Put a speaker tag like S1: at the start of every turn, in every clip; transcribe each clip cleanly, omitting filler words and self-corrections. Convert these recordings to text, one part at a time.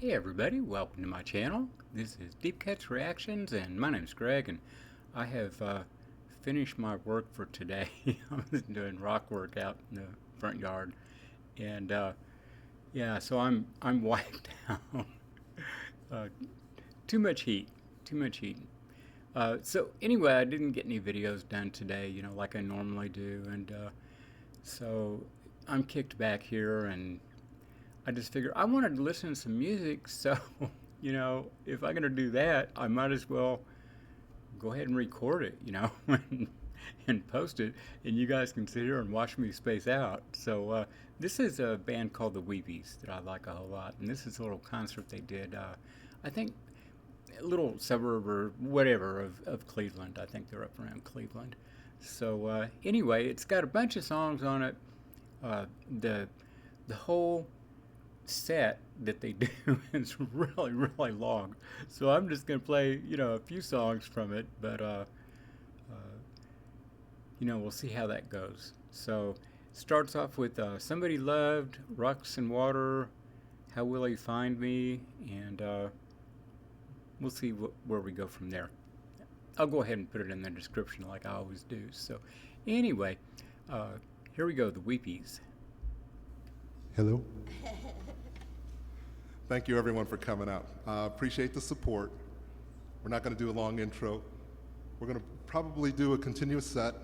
S1: Hey everybody, welcome to my channel. This is Deep Cuts Reactions and my name's Greg, and I have finished my work for today. I was doing rock work out in the front yard, and yeah, so I'm wiped out. uh, too much heat, too much heat. So anyway, I didn't get any videos done today, like I normally do, and so I'm kicked back here, and I just figured I wanted to listen to some music, so if I'm gonna do that, I might as well go ahead and record it, and post it, and you guys can sit here and watch me space out. So this is a band called the Weepies that I like a whole lot, and this is a little concert they did. I think a little suburb or whatever of Cleveland. I think they're up around Cleveland. So anyway, it's got a bunch of songs on it. Uh, the the whole set that they do is really really long, so I'm just gonna play a few songs from it, but we'll see how that goes. So starts off with Somebody Loved, Rocks and Water, How Will He Find Me, and we'll see where we go from there. I'll go ahead and put it in the description like I always do. So anyway, here we go, the Weepies.
S2: Hello. Thank you everyone for coming out. Appreciate the support. We're not going to do a long intro. We're going to probably do a continuous set,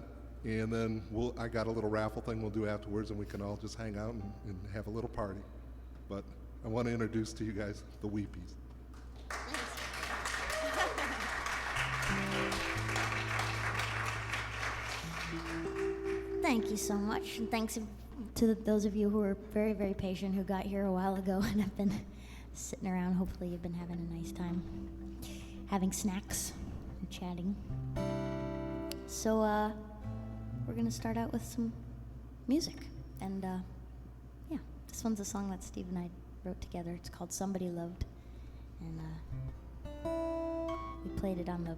S2: and then I got a little raffle thing we'll do afterwards, and we can all just hang out and have a little party. But I want to introduce to you guys the Weepies.
S3: Thank you so much, and thanks to those of you who were very, very patient who got here a while ago and have been sitting around. Hopefully you've been having a nice time having snacks and chatting. So we're gonna start out with some music, and yeah, this one's a song that Steve and I wrote together. It's called Somebody Loved, and we played it on the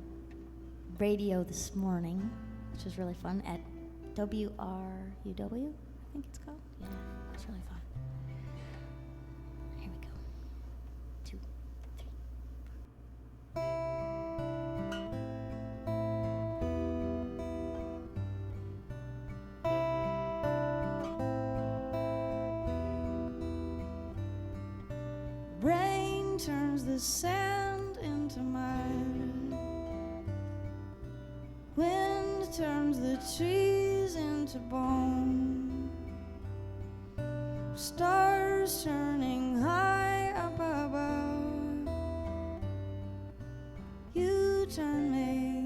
S3: radio this morning, which was really fun, at WRUW, I think it's called. Yeah, it's really fun. Here we go. 2, 3. Rain turns the sand into mud. Wind turns the trees into bone. Stars turning high up above. You turn me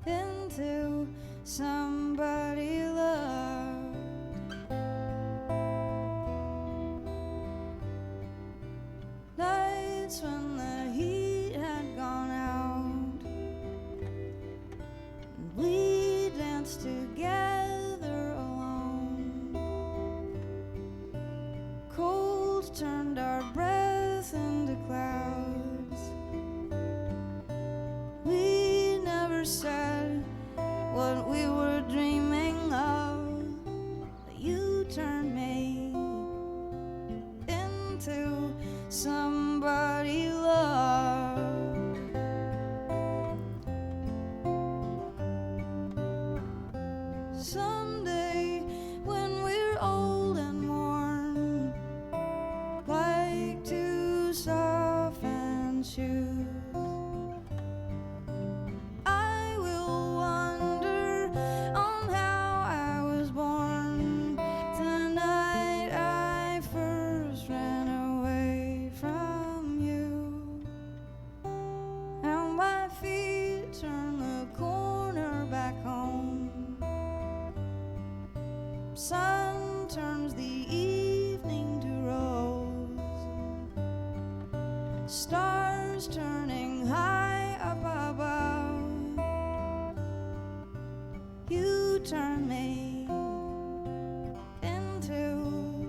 S3: into somebody loved. Nights when the heat had gone out, we danced together alone. Cold turned our breath into clouds. We never said what we were dreaming of, but you turned me into somebody loved. Someday, when we're old and worn, like two softened shoes, I will wonder on how I was born. The night I first ran away from you, and my feet turned the corner back home. Sun turns the evening to rose. Stars turning high up above. You turn me into.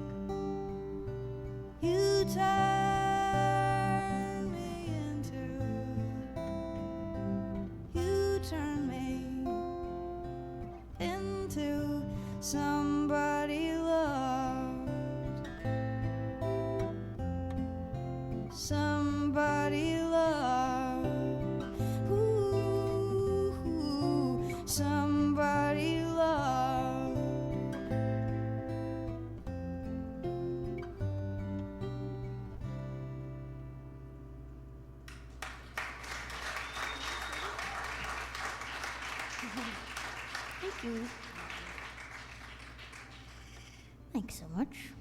S3: You turn me into. You turn me into somebody loved.
S4: somebody love. Ooh, somebody love.
S3: Thank you. Thanks so much.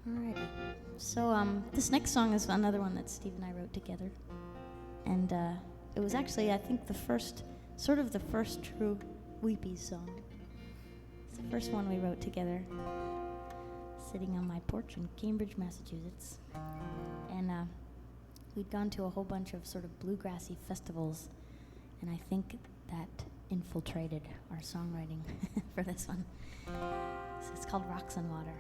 S3: Alrighty. So this next song is another one that Steve and I wrote together, and it was actually, I think, the first true Weepies song. It's the first one we wrote together, sitting on my porch in Cambridge, Massachusetts, and we'd gone to a whole bunch of sort of bluegrassy festivals, and I think that infiltrated our songwriting for this one. So it's called Rocks and Water.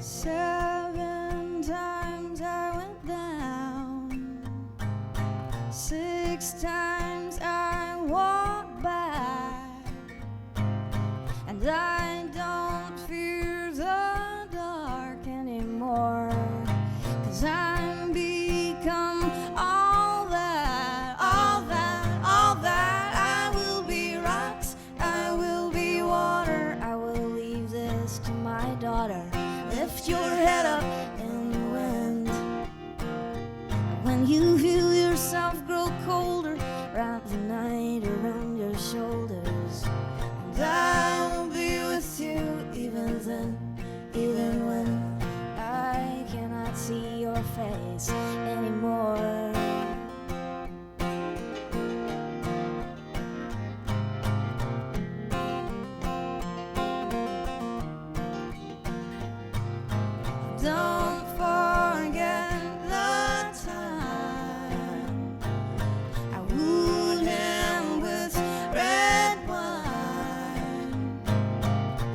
S4: Seven times I went down, 6 times I walked by, and I don't fear the dark anymore, 'cause I'm become all that, all that, all that. I will be rocks, I will be water, I will leave this to my daughter. Lift your head up in the wind. When you feel yourself grow colder, wrap the night around your shoulders. And I will be with you even then, even when I cannot see your face anymore. Don't forget the time I wooed him with red wine.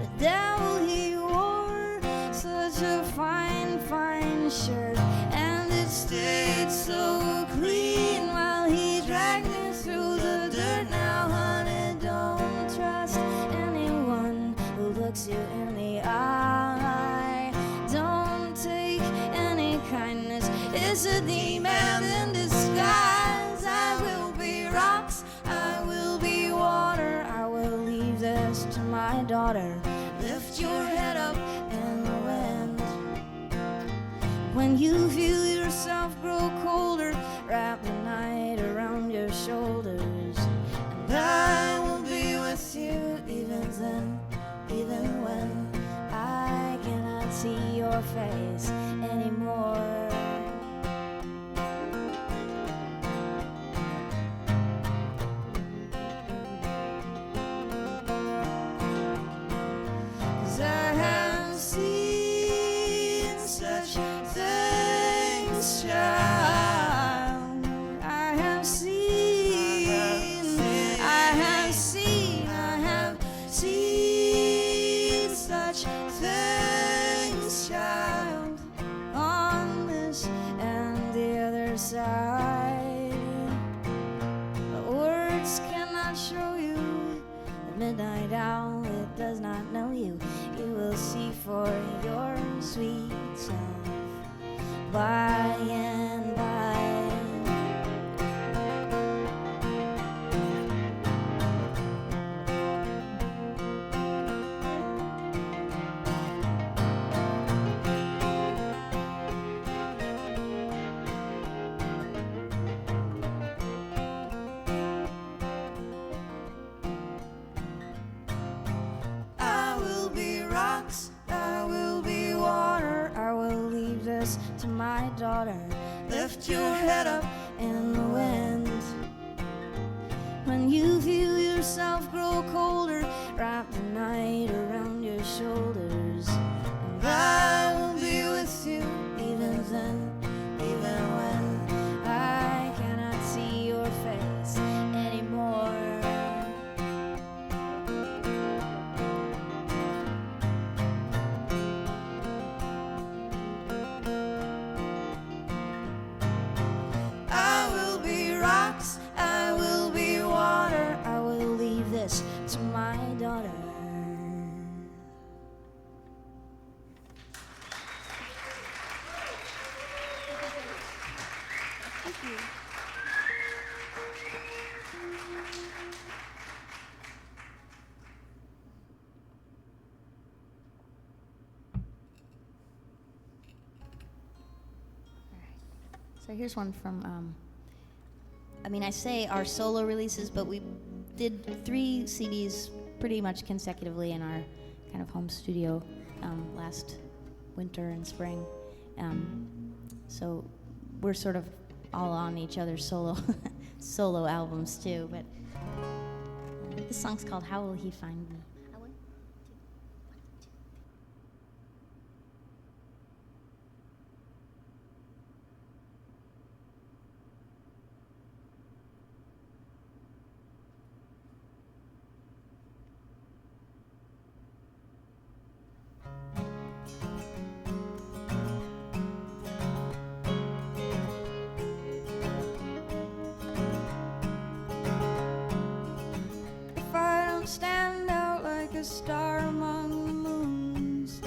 S4: The devil, he wore such a fine, fine shirt, and it stayed so clean while he dragged me through the dirt. Now, honey, don't trust anyone who looks you in the eye. Don't take any kindness, it's a demon in disguise. I will be rocks, I will be water, I will leave this to my daughter. Lift your head up in the wind. When you feel yourself grow colder, wrap the night around your shoulders. And I will be with you even then, even when I cannot see your face anymore. 'Cause I have seen such things, child. I have seen such things, child, on this and the other side. But words cannot show you. The midnight owl, it does not know you. You will see for your sweet self by and by. I will be water, I will leave this to my daughter. Lift your head up in the wind. When you feel yourself grow colder, wrap the night around your shoulders, and I will be with you even then, even when I cannot see your face anymore. I will be rocks, I will be water, I will leave this to my daughter. Thank you.
S3: So here's one from, I say our solo releases, but we did 3 CDs pretty much consecutively in our kind of home studio last winter and spring. So we're sort of all on each other's solo albums too, but this song's called How Will He Find Me?
S4: If I don't stand out like a star among the moons,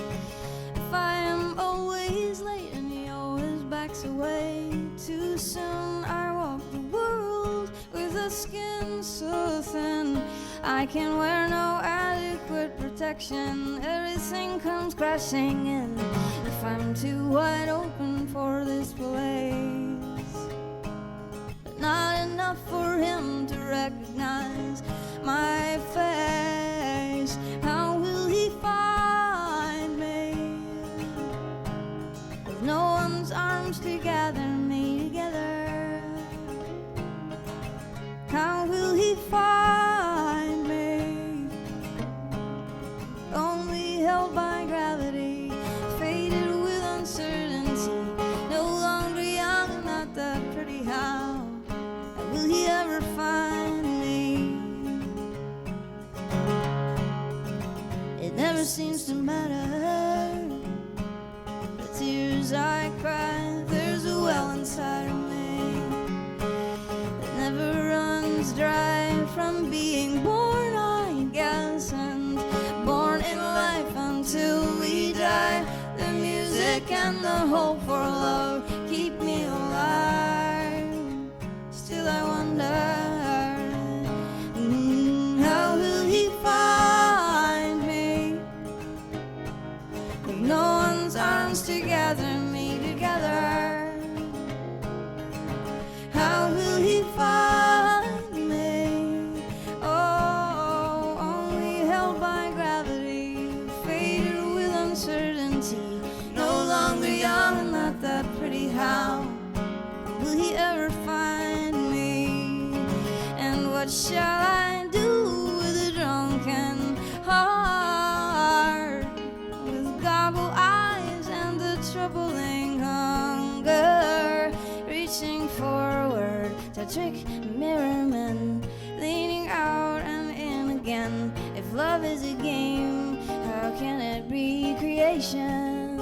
S4: if I am always late and he always backs away too soon, I walk the world with a skin so thin I can wear no adequate protection. Everything comes crashing in if I'm too wide open for this place. But not enough for him to recognize my face. How will he find me with no one's arms to gather me together? How will he find me? Only held by gravity, faded with uncertainty, no longer young and not that pretty. How will he ever find me? It never seems to matter the tears I cry. There's a well inside of me that never runs dry from being born, I guess, and born in life until we die. The music and the hope for love keep me alive. Still I wonder, how will he find me? With no one's arms to gather me together. How will he find me? Oh, only held by gravity, faded with uncertainty, no longer young and not that pretty. How will he ever find me? And what shall I do with a drunken heart, with goggle eyes and a troubling hunger, reaching forward to trick mirror men, leaning out and in again? If love is a game, how can it be creation?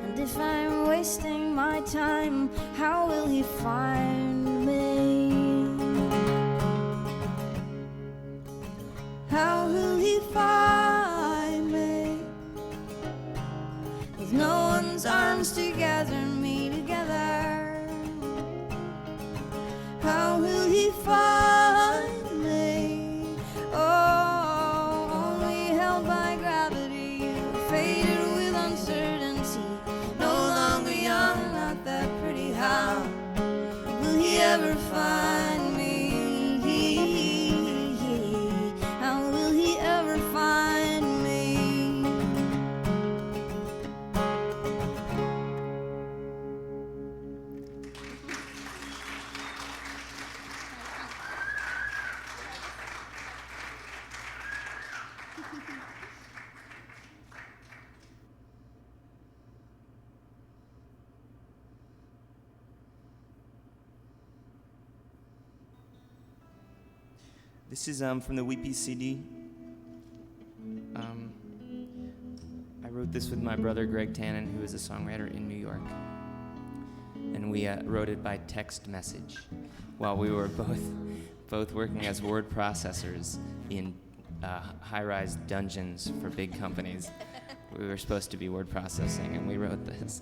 S4: And if I'm wasting my time, how will he find me? How will he find me? With no one's arms to gather me together. How will he find me? Oh, only held by gravity, faded with uncertainty, no longer young, not that pretty. How will
S5: This is from the Weepies CD. I wrote this with my brother Greg Tannen, who is a songwriter in New York. And we wrote it by text message while we were both working as word processors in high-rise dungeons for big companies. We were supposed to be word processing, and we wrote this.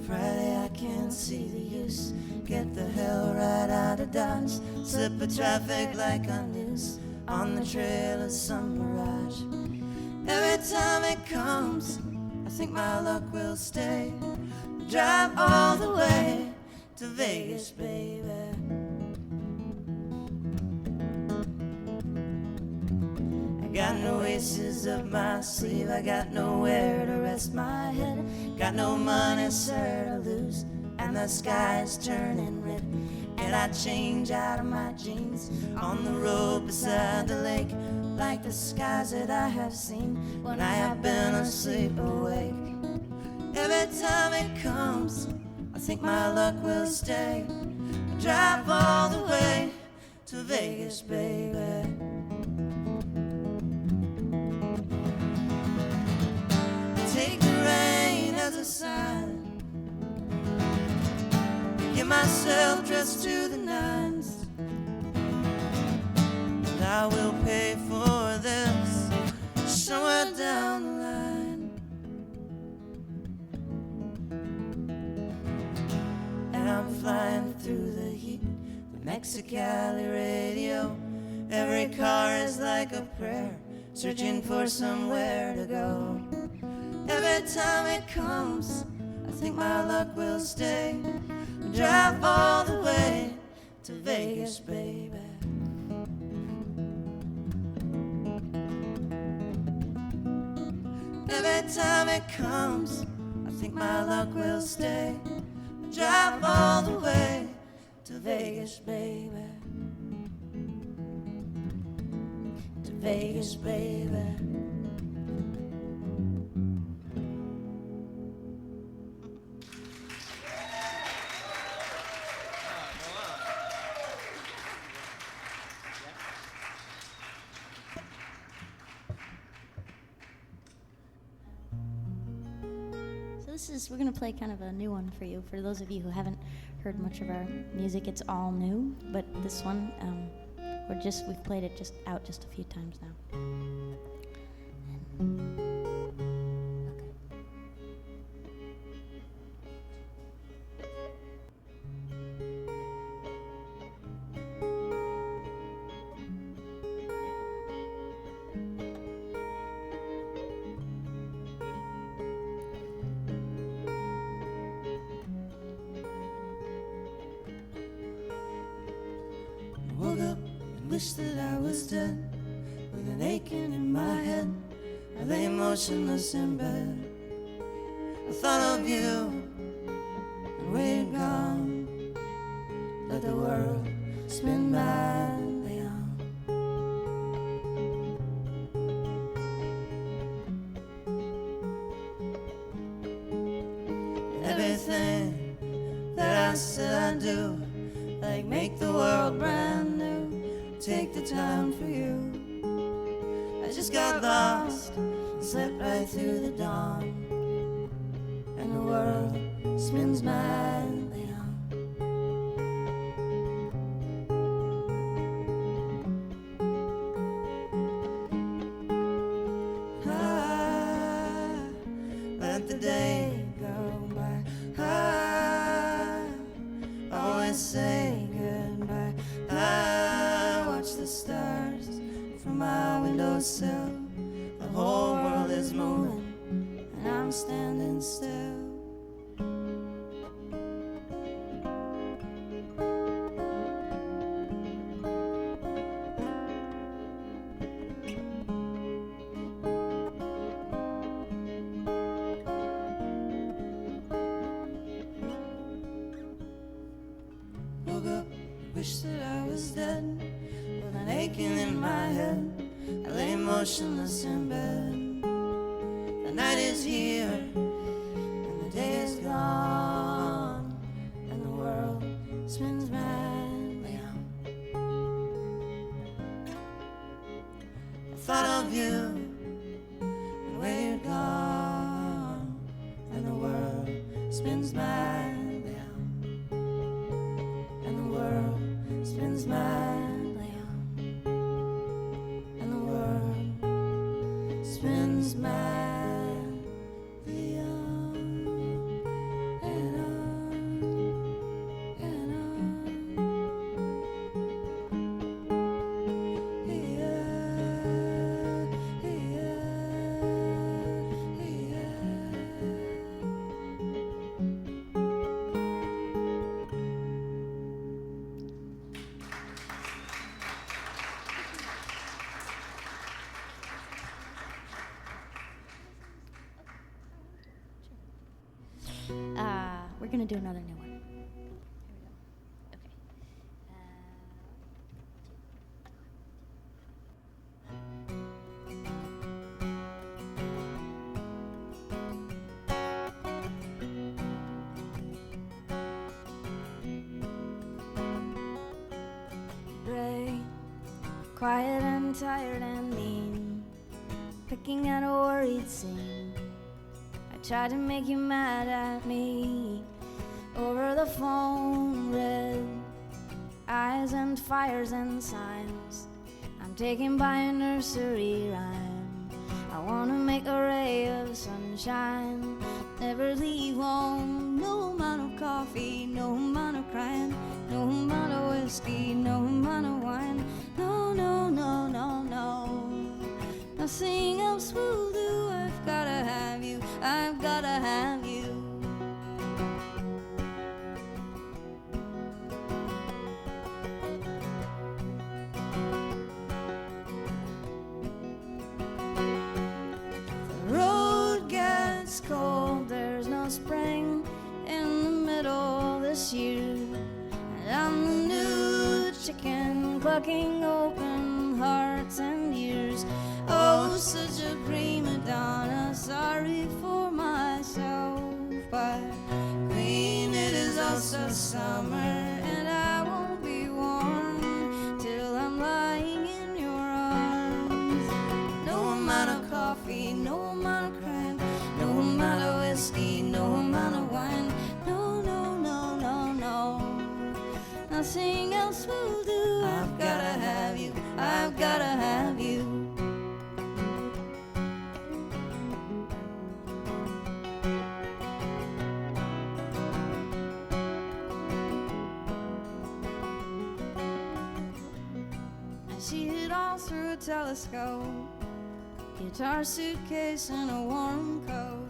S4: Friday, I can't see the use. Get the hell right out of Dodge. Slip of traffic like a noose on the trail of some mirage. Every time it comes, I think my luck will stay. Drive all the way to Vegas, baby. I got no aces up my sleeve. I got nowhere to rest my head. Got no money, sir, to lose, and the sky's turning red. And I change out of my jeans on the road beside the lake, like the skies that I have seen when I have been asleep awake. Every time it comes, I think my luck will stay. I drive all the way to Vegas, baby. Take the rain as a sign. Get myself dressed to the nines, and I will pay for this somewhere down the line. And I'm flying through the heat, the Mexicali radio. Every car is like a prayer, searching for somewhere to go. Every time it comes, I think my luck will stay. Drive all the way to Vegas, baby. Every time it comes, I think my luck will stay. Drive all the way to Vegas, baby. To Vegas, baby.
S3: We're gonna play kind of a new one for you. For those of you who haven't heard much of our music, it's all new. But this one, we've played it just a few times now.
S4: Woke up and wished that I was dead, with an aching in my head. I lay motionless in bed. I thought of you and waited gone. Let the world spin madly on. Everything that I said I'd do, like make the world brand new, take the time for you. I just got lost and slept right through the dawn, and the world spins madly on. Ah, let the day go by. Ah, always say goodbye. I watch the stars from my windowsill. The whole world is moving, and I'm standing still. motionless in bed. The night is here, and the day is gone, and the world spins madly on. I thought of you, and where you're gone, and the world spins madly on, and the world spins madly on, and the world spins madly on and on and on. Yeah, yeah,
S3: We're gonna do another new one. Okay.
S4: Gray, quiet and tired and mean, picking at a worried scene. I tried to make you mad at me over the phone. Red eyes and fires and signs, I'm taken by a nursery rhyme. I wanna make a ray of sunshine, never leave home. No amount of coffee, no amount of crying, no amount of whiskey, no amount of wine. No, no, no, no, no, nothing else will do. I've gotta have you, I've gotta have you. The road gets cold, there's no spring in the middle this year, and I'm the new chicken clucking open hearts and ears. Oh, such a prima donna, sorry for myself, but Queen, it is also summer, and I won't be warm till I'm lying in your arms. No amount of coffee, no amount of crying, no amount of whiskey, no amount of wine. No, no, no, no, no, nothing else will do. I've gotta have you, I've gotta have you. I see it all through a telescope, guitar, suitcase, and a warm coat,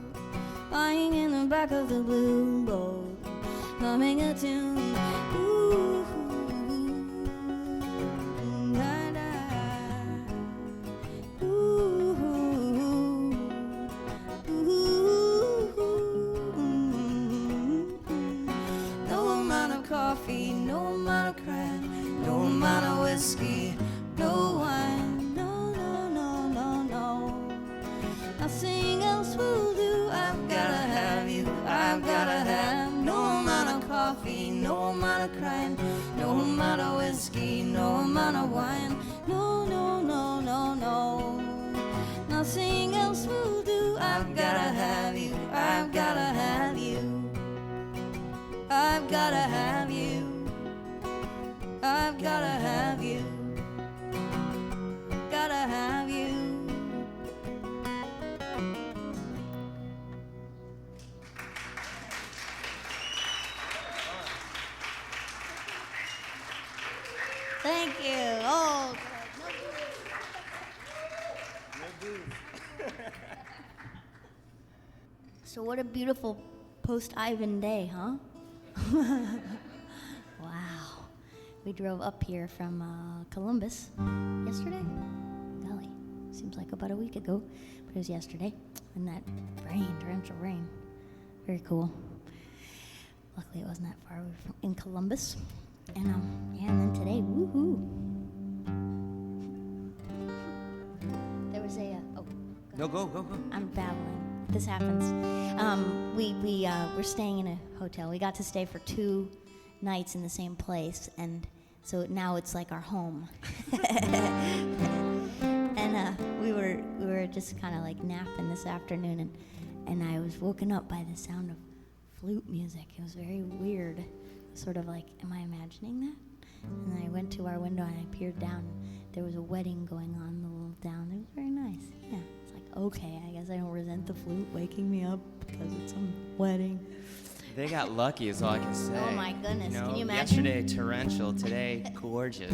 S4: lying in the back of the blue boat, humming a tune. Ooh, da, da. Ooh, ooh. No amount of coffee, no amount of crack, no amount of whiskey, no wine. No, no, no, no, no, nothing else will do. I've gotta have you, I've gotta have. No amount of coffee, no amount of crying, no amount of whiskey, no amount of wine. No, no, no, no, no, nothing else will do. I've gotta have you, I've gotta have you. I've gotta have you, I've gotta have you, gotta have you.
S3: Thank you. Oh, so what a beautiful post-Ivan day, huh? Wow. We drove up here from Columbus yesterday. Golly, seems like about a week ago, but it was yesterday. And that rain, torrential rain, very cool. Luckily, it wasn't that far. We were in Columbus, and yeah, and then today, woohoo! There was
S5: No, go.
S3: I'm babbling. This happens. We're staying in a hotel. We got to stay for 2 nights in the same place, and so now it's like our home. And we were just kind of like napping this afternoon, and I was woken up by the sound of flute music. It was very weird. Sort of like, am I imagining that? And then I went to our window and I peered down. There was a wedding going on a little down. It was very nice. Yeah. It's like, okay, I guess I don't resent the flute waking me up because it's some wedding.
S5: They got lucky is all I can say.
S3: Oh my goodness,
S5: You know,
S3: can you imagine?
S5: Yesterday torrential, today gorgeous.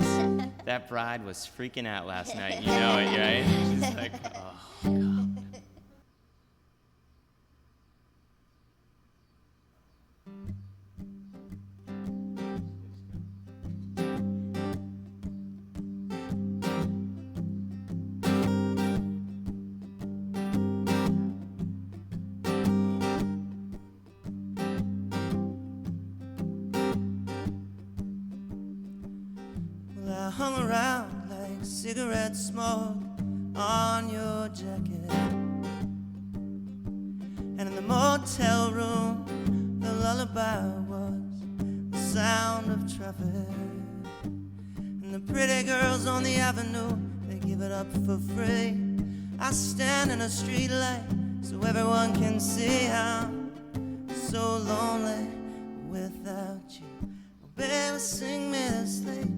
S5: That bride was freaking out last night, you know it, right? She's like, oh God.
S4: Well, I hung around like cigarette smoke on your jacket. And in the motel room, the lullaby was the sound of traffic. And the pretty girls on the avenue, they give it up for free. I stand in a street light so everyone can see I'm so lonely without you. Oh, baby, sing me to sleep.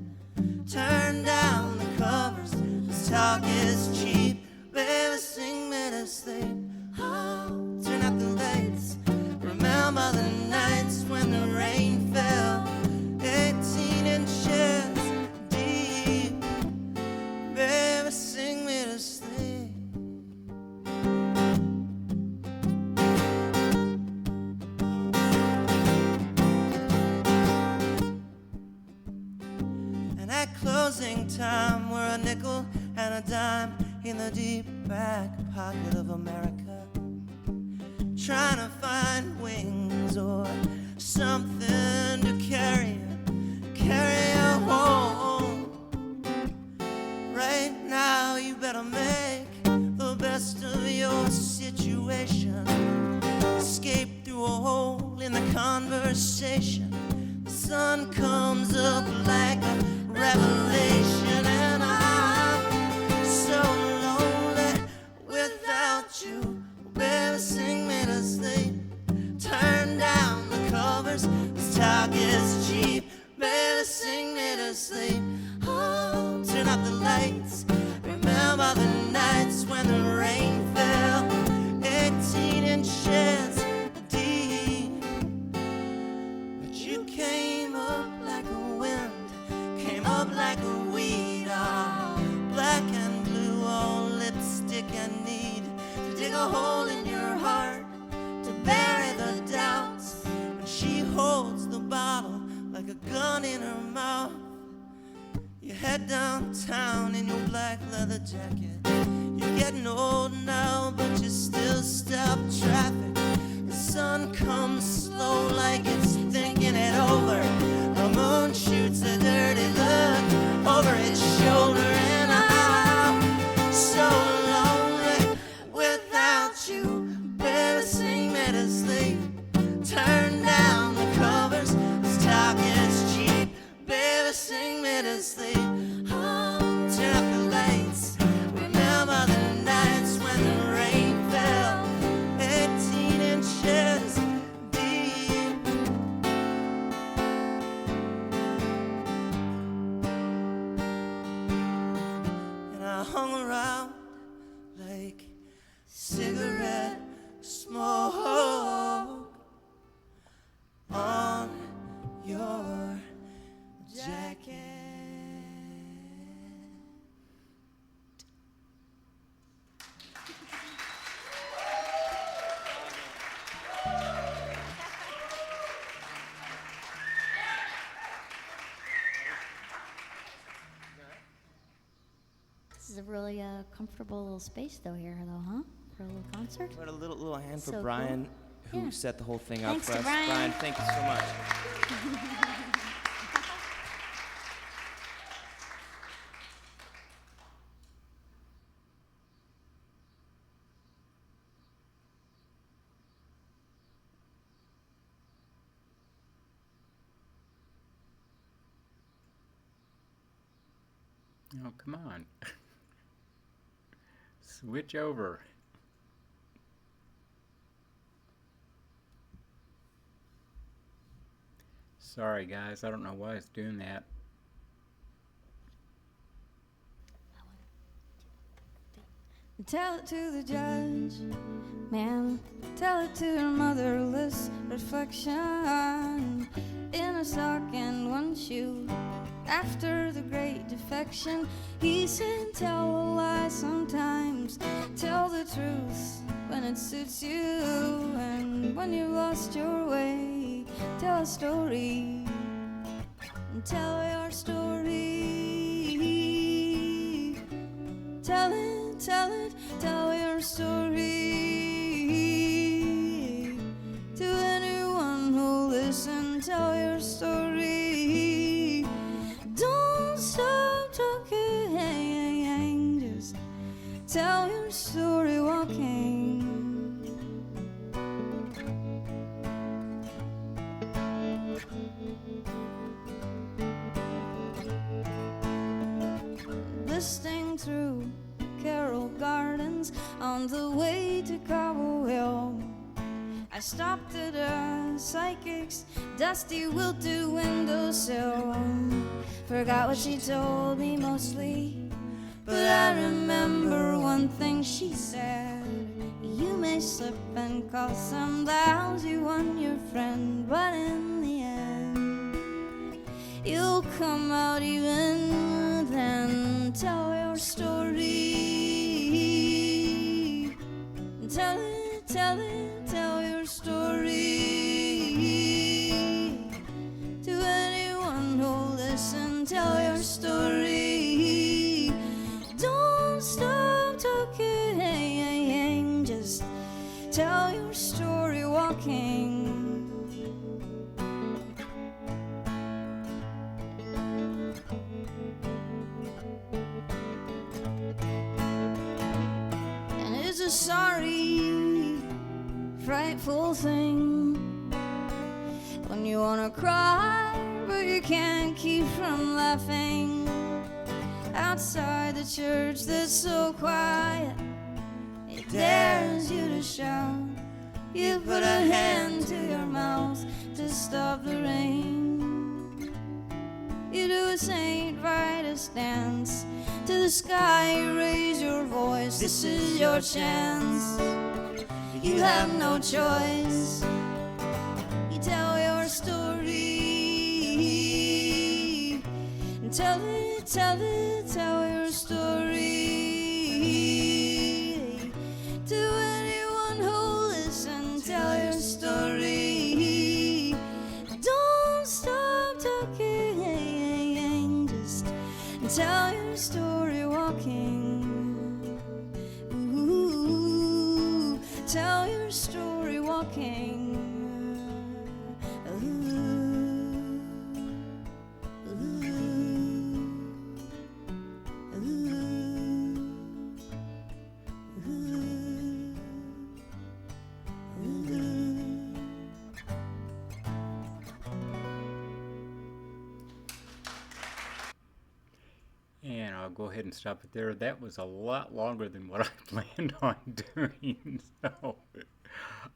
S4: Turn down the covers, this talk is cheap. Baby, sing me to sleep. Oh, turn out the lights. Remember the nights when the rain fell 18 inches deep. Baby, sing me to sleep. And at closing time, we're a nickel and a dime in the deep back pocket of America, trying to find wings or something to carry you home. Right now, you better make the best of your situation. Escape through a hole in the conversation. The sun comes up like a revelation, and I'm so lonely without you. Baby, sing me to sleep. Turn down the covers, this talk is cheap. Baby, sing me to sleep. Oh, turn up the lights. Remember the nights when the rain fell 18 inches deep. But you came up like a wind, came up like a weed. Oh, black and blue, all lipstick I need to dig a hole in your heart, to bury the doubts. And she holds the bottle like a gun in her mouth. You head downtown in your black leather jacket. You're getting old now, but you still stop traffic. The sun comes slow like it's thinking it over. The moon shoots a dirty look over its shoulder, and I'm so lonely without you. Baby, sing me to sleep. Turn down the covers, this talk is cheap. Baby, sing me to sleep. Oh, turn up the lights. Remember the nights when the rain fell 18 inches deep. And I hung around like cigarette smoke on your jacket.
S3: This is a really comfortable little space though here though, huh? For a little concert.
S5: What a little hand for
S3: So
S5: Brian,
S3: cool.
S5: who
S3: Yeah.
S5: set the whole thing up
S3: Thanks
S5: for
S3: to
S5: us.
S3: Brian.
S5: Thank you so much.
S1: Oh, come on. Switch over. Sorry, guys. I don't know why it's doing that.
S4: Tell it to the judge, man. Tell it to your motherless reflection. In a sock and one shoe. After the great defection, he said, tell a lie sometimes. Tell the truth when it suits you. And when you've lost your way, tell a story. Tell your story. Tell it, tell it, tell your story. To anyone who'll listen, tell your story. Don't stop talking, just tell your story walking. Listening through Carroll Gardens on the way to Cobble Hill, I stopped at a psychic's dusty wilted windowsill. Forgot what she told me mostly, but I remember one thing she said. You may slip and call some vows you won your friend, but in the end you'll come out even then. Tell your story. Tell it, tell it, tell your story. To anyone who'll listen, tell your story. Don't stop talking, just tell your story walking. And it's a sorry, frightful thing when you wanna cry, but you can't keep from laughing. Outside the church that's so quiet, it dares you to shout. You put a hand to your mouth to stop the rain. You do a St. Vitus dance to the sky, you raise your voice. This is your chance. You have no choice. You tell your story. And tell it, tell it, tell your story. To anyone who'll listen, tell your story. Don't stop talking, just tell your story walking. Ooh, tell your story walking.
S1: And I'll go ahead and stop it there. That was a lot longer than what I planned on doing. So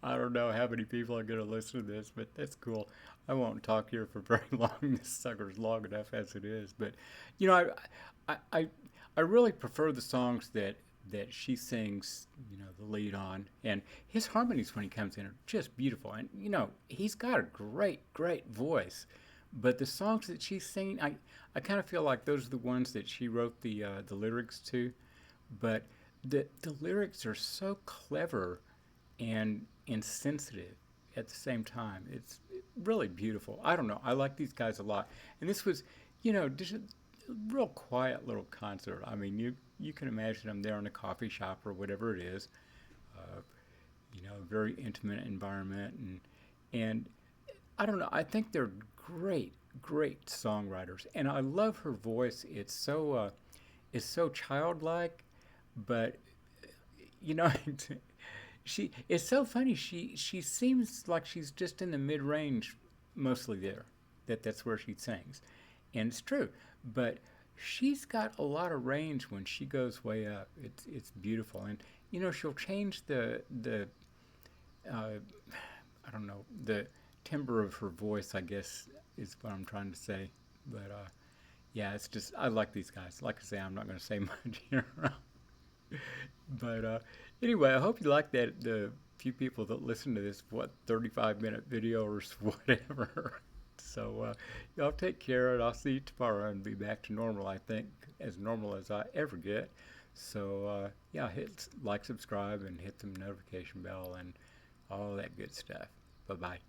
S1: I don't know how many people are going to listen to this, but that's cool. I won't talk here for very long. This sucker's long enough as it is. But, you know, I really prefer the songs that she sings, you know, the lead on. And his harmonies when he comes in are just beautiful. And, you know, he's got a great, great voice. But the songs that she's singing, I kind of feel like those are the ones that she wrote the lyrics to. But the lyrics are so clever and insensitive at the same time. It's really beautiful. I don't know. I like these guys a lot. And this was, you know, just a real quiet little concert. I mean, you can imagine them there in a coffee shop or whatever it is. You know, a very intimate environment. And I don't know. I think they're great songwriters, and I love her voice. It's so childlike, but you know, it's so funny. She seems like she's just in the mid range, mostly there. That's where she sings, and it's true. But she's got a lot of range when she goes way up. It's beautiful, and you know she'll change the I don't know, the timbre of her voice, I guess is what I'm trying to say. But yeah, it's just I like these guys. Like I say, I'm not going to say much here. But anyway, I hope you like that. The few people that listen to this, 35-minute video or whatever. So y'all take care, and I'll see you tomorrow and be back to normal, I think, as normal as I ever get. So yeah, hit like, subscribe, and hit the notification bell and all that good stuff. Bye-bye.